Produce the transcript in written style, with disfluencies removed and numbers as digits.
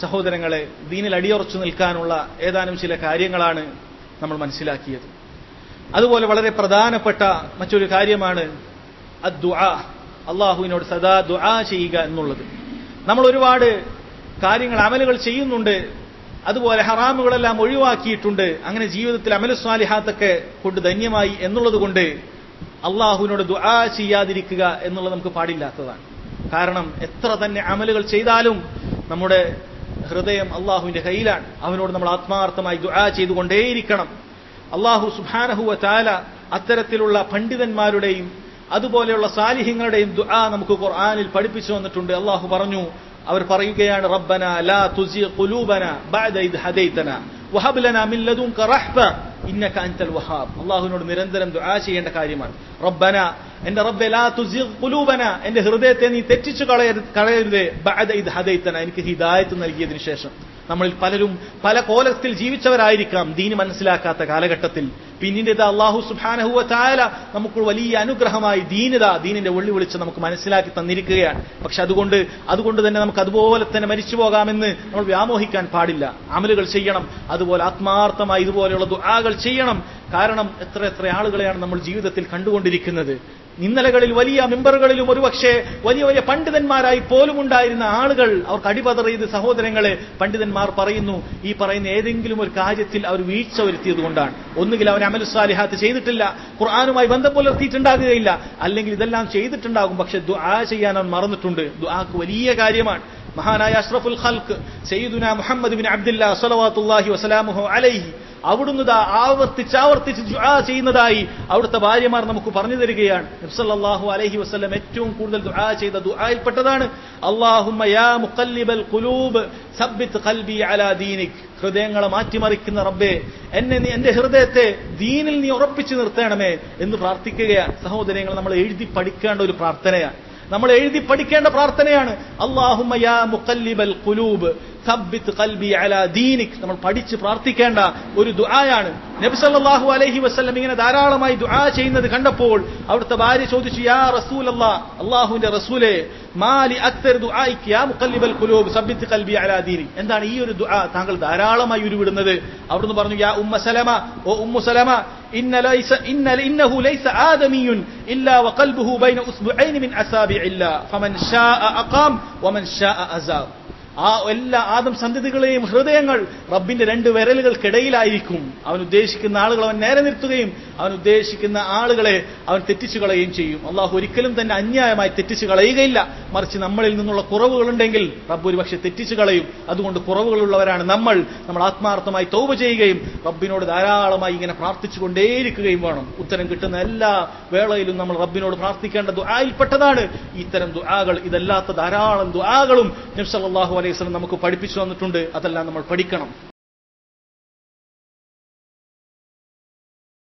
സഹോദരങ്ങളെ, ദീനിൽ അടിയുറച്ചു നിൽക്കാനുള്ള ഏതാനും ചില കാര്യങ്ങളാണ് നമ്മൾ മനസ്സിലാക്കിയത്. അതുപോലെ വളരെ പ്രധാനപ്പെട്ട മറ്റൊരു കാര്യമാണ് അദ്ദുആ, അള്ളാഹുവിനോട് സദാ ദുആ ചെയ്യുക എന്നുള്ളത്. നമ്മൾ ഒരുപാട് കാര്യങ്ങൾ, അമലുകൾ ചെയ്യുന്നുണ്ട്, അതുപോലെ ഹറാമുകളെല്ലാം ഒഴിവാക്കിയിട്ടുണ്ട്. അങ്ങനെ ജീവിതത്തിൽ അമലു സ്വാലിഹാത്തൊക്കെ കൊണ്ട് ധന്യമായി എന്നുള്ളത് കൊണ്ട് അള്ളാഹുവിനോട് ദുആ ചെയ്യാതിരിക്കുക എന്നുള്ളത് നമുക്ക് പാടില്ലാത്തതാണ്. കാരണം എത്ര തന്നെ അമലുകൾ ചെയ്താലും നമ്മുടെ ഹൃദയം അള്ളാഹുവിന്റെ കയ്യിലാണ്. അവനോട് നമ്മൾ ആത്മാർത്ഥമായി ദുആ ചെയ്തുകൊണ്ടേയിരിക്കണം. അള്ളാഹു സുബ്ഹാനഹു വ തആല അത്തരത്തിലുള്ള പണ്ഡിതന്മാരുടെയും അതുപോലെയുള്ള സാലിഹ്യങ്ങളുടെയും ദുആ നമുക്ക് ഖുർആനിൽ പഠിപ്പിച്ചു വന്നിട്ടുണ്ട്. അള്ളാഹു പറഞ്ഞു, അവർ പറയുകയാണ്, റബ്ബന ലാ തുസിഗ് ഖുലൂബന ബഅദ ഇദ് ഹദൈതന വഹബ് ലനാ മിൻ ലദുൻക റഹ്മ ഇന്നക അൻതൽ വഹാബ്. അള്ളാഹുവിനോട് നിരന്തരം ദുആ ചെയ്യേണ്ട കാര്യമാണ്. റബ്ബന, എന്റെ റബ്ബേ, ലാ തുസിഗ് ഖുലൂബന, എന്റെ ഹൃദയത്തെ നീ തെറ്റിച്ചു കളയരുതേ, ബഅദ ഇദ് ഹദൈതന, എനിക്ക് ഹിദായത്ത് നൽകിയതിനു ശേഷം. നമ്മളിൽ പലരും പല കോലത്തിൽ ജീവിച്ചവരായിരിക്കാം ദീന് മനസ്സിലാക്കാത്ത കാലഘട്ടത്തിൽ. പിന്നീട് അല്ലാഹു സുബ്ഹാനഹു വ തആല നമുക്ക് വലിയ അനുഗ്രഹമായി ദീനിന്റെ വെള്ളി വിളിച്ച് നമുക്ക് മനസ്സിലാക്കി തന്നിരിക്കുകയാണ്. പക്ഷെ അതുകൊണ്ട് തന്നെ നമുക്ക് അതുപോലെ തന്നെ മരിച്ചു പോകാമെന്ന് നമ്മൾ വ്യാമോഹിക്കാൻ പാടില്ല. അമലുകൾ ചെയ്യണം, അതുപോലെ ആത്മാർത്ഥമായി ഇതുപോലെയുള്ള ദുആകൾ ചെയ്യണം. കാരണം എത്ര ആളുകളെയാണ് നമ്മൾ ജീവിതത്തിൽ കണ്ടുകൊണ്ടിരിക്കുന്നത്. ഇന്നലകളിൽ വലിയ മെമ്പറുകളിലും ഒരുപക്ഷെ വലിയ വലിയ പണ്ഡിതന്മാരായി പോലും ഉണ്ടായിരുന്ന ആളുകൾ അവർക്ക് അടിപതറിയത് സഹോദരങ്ങളെ, പണ്ഡിതന്മാർ പറയുന്നു, ഈ പറയുന്ന ഏതെങ്കിലും ഒരു കാര്യത്തിൽ അവർ വീഴ്ച വരുത്തിയത് കൊണ്ടാണ്. ഒന്നുകിൽ അവൻ അമലു സ്വാലിഹാത്ത് ചെയ്തിട്ടില്ല, ഖുർആനുമായി ബന്ധം പുലർത്തിയിട്ടുണ്ടാകുകയില്ല, അല്ലെങ്കിൽ ഇതെല്ലാം ചെയ്തിട്ടുണ്ടാകും, പക്ഷെ ദുആ ചെയ്യാൻ അവൻ മറന്നിട്ടുണ്ട്. ദുആക്ക് വലിയ കാര്യമാണ്. മഹാനായ അഷ്റഫുൽ ഖൽഖ് സയ്യിദുന മുഹമ്മദ് ബിൻ അബ്ദുല്ലാ സ്വല്ലല്ലാഹു വസല്ലമു അലൈഹി അവിടുന്ന് ആവർത്തിച്ച് ദുആ ചെയ്യുന്നതായി അവിടുത്തെ ഭാര്യമാർ നമുക്ക് പറഞ്ഞു തരികയാണ്. നബി സല്ലല്ലാഹു അലൈഹി വസല്ലം ഏറ്റവും കൂടുതൽ ദുആ ചെയ്ത ദുആയിൽപ്പെട്ടതാണ് അല്ലാഹുമ്മ യാ മുഖല്ലിബൽ ഖുലൂബ് സബ്ബിത് ഖൽബി അലാ ദീനിക്. ഹൃദയങ്ങളെ മാറ്റിമറിക്കുന്ന റബ്ബേ, എന്റെ ഹൃദയത്തെ ദീനിൽ നീ ഉറപ്പിച്ചു നിർത്തണമേ എന്ന് പ്രാർത്ഥിക്കുകയാണ്. സഹോദരങ്ങൾ, നമ്മൾ എഴുതി പഠിക്കേണ്ട ഒരു പ്രാർത്ഥനയാണ്. അല്ലാഹുമ്മ യാ മുഖല്ലിബൽ ഖുലൂബ് സബ്ബിത് ഖൽബി അലാ ദീനിക്. നമ്മൾ പഠിച്ച് പ്രാർത്ഥിക്കേണ്ട ഒരു ദുആയാണ്. നബി സല്ലല്ലാഹു അലൈഹി വസല്ലം ഇങ്ങനെ ധാരാളമായി ദുആ ചെയ്യുന്നത് കണ്ടപ്പോൾ അവിടുത്തെ ഭാര്യ ചോദിച്ചു, യാ റസൂലല്ലാഹ്, അല്ലാഹുവിന്റെ റസൂലേ, മാലി അക്തർ ദുആഇക യാ മുഖല്ലിബൽ ഖുലൂബ് സബ്ബിത് ഖൽബി അലാ ദീനിക്. എന്താണ് ഈ ഒരു ദുആ താങ്കൾ ധാരാളമായി ഉരുവിടുന്നത്? അവിടുന്ന് പറഞ്ഞു, യാ ഉമ്മ സലമ, ഓ ഉമ്മു സലമ, ഇന്നഹു ലൈസ ആദമിയുൻ ഇല്ലാ വഖൽബുഹു ബൈന ഉസ്ബുഐനി മിൻ അസാബിഇല്ലാ ഫമൻ ശാഅ അഖാം വമൻ ശാഅ അസാബ്. ആ എല്ലാ ആദം സന്തതികളെയും ഹൃദയങ്ങൾ റബ്ബിന്റെ രണ്ട് വിരലുകൾക്കിടയിലായിരിക്കും. അവൻ ഉദ്ദേശിക്കുന്ന ആളുകൾ അവൻ നേരെ നിർത്തുകയും അവൻ ഉദ്ദേശിക്കുന്ന ആളുകളെ അവൻ തെറ്റിച്ചു കളയുകയും ചെയ്യും. അള്ളാഹു ഒരിക്കലും തന്നെ അന്യായമായി തെറ്റിച്ചു കളയുകയില്ല. മറിച്ച് നമ്മളിൽ നിന്നുള്ള കുറവുകളുണ്ടെങ്കിൽ റബ്ബ് ഒരുപക്ഷെ തെറ്റിച്ചു കളയും. അതുകൊണ്ട് കുറവുകളുള്ളവരാണ് നമ്മൾ ആത്മാർത്ഥമായി തൗബ ചെയ്യുകയും റബ്ബിനോട് ധാരാളമായി ഇങ്ങനെ പ്രാർത്ഥിച്ചുകൊണ്ടേയിരിക്കുകയും വേണം. ഉത്തരം കിട്ടുന്ന എല്ലാ വേളയിലും നമ്മൾ റബ്ബിനോട് പ്രാർത്ഥിക്കേണ്ട ദുആയിൽപ്പെട്ടതാണ് ഇത്തരം ദുആകൾ. ഇതല്ലാത്ത ധാരാളം ദുആകളും നബി സല്ലല്ലാഹു അലൈഹി വസല്ലം നമുക്ക് പഠിപ്പിച്ചു തന്നിട്ടുണ്ട്. അതെല്ലാം നമ്മൾ പഠിക്കണം.